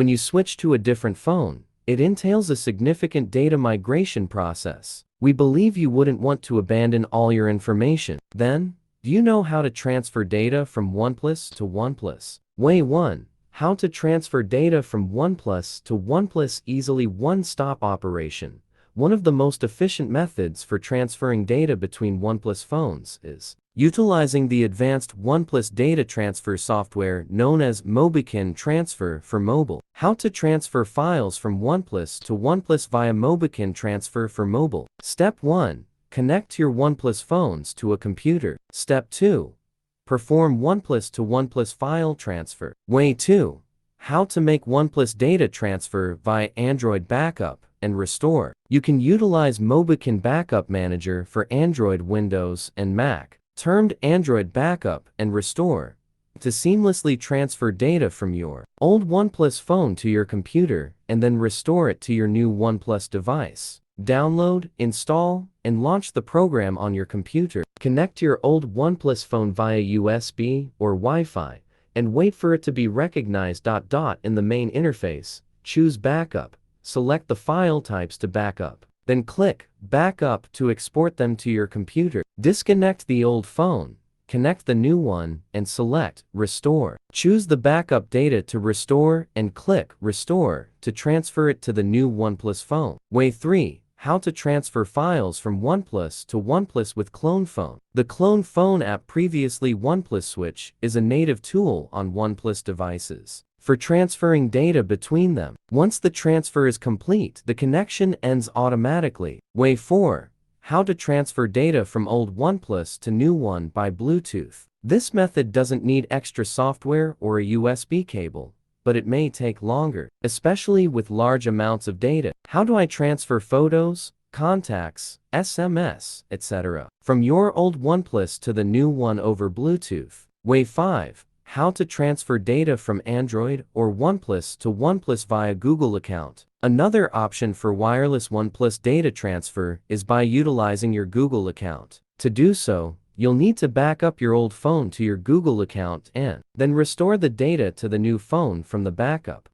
When you switch to a different phone, it entails a significant data migration process. We believe you wouldn't want to abandon all your information. Then, do you know how to transfer data from OnePlus to OnePlus? Way 1. How to transfer data from OnePlus to OnePlus easily. One-stop operation. One of the most efficient methods for transferring data between OnePlus phones is utilizing the advanced OnePlus data transfer software known as Mobican Transfer for mobile. How to transfer files from OnePlus to OnePlus via Mobican Transfer for mobile. Step 1. Connect your OnePlus phones to a computer. Step 2. Perform OnePlus to OnePlus file transfer. Way 2. How to make OnePlus data transfer via Android backup and restore. You can utilize Mobican Backup Manager for Android, Windows, and Mac, termed Android Backup and Restore, to seamlessly transfer data from your old OnePlus phone to your computer and then restore it to your new OnePlus device. Download, install, and launch the program on your computer. Connect your old OnePlus phone via USB or Wi-Fi and wait for it to be recognized. In the main interface, choose Backup. Select the file types to backup. Then click Backup to export them to your computer. Disconnect the old phone, connect the new one, and select Restore. Choose the backup data to restore and click Restore to transfer it to the new OnePlus phone. Way 3. How to transfer files from OnePlus to OnePlus with Clone Phone. The Clone Phone app, previously OnePlus Switch, is a native tool on OnePlus devices for transferring data between them. Once the transfer is complete, the connection ends automatically. Way 4. How to transfer data from old OnePlus to new one by Bluetooth. This method doesn't need extra software or a USB cable, but it may take longer, especially with large amounts of data. How do I transfer photos, contacts, SMS, etc. from your old OnePlus to the new one over Bluetooth? Way 5. How to transfer data from Android or OnePlus to OnePlus via Google account. Another option for wireless OnePlus data transfer is by utilizing your Google account. To do so, you'll need to back up your old phone to your Google account and then restore the data to the new phone from the backup.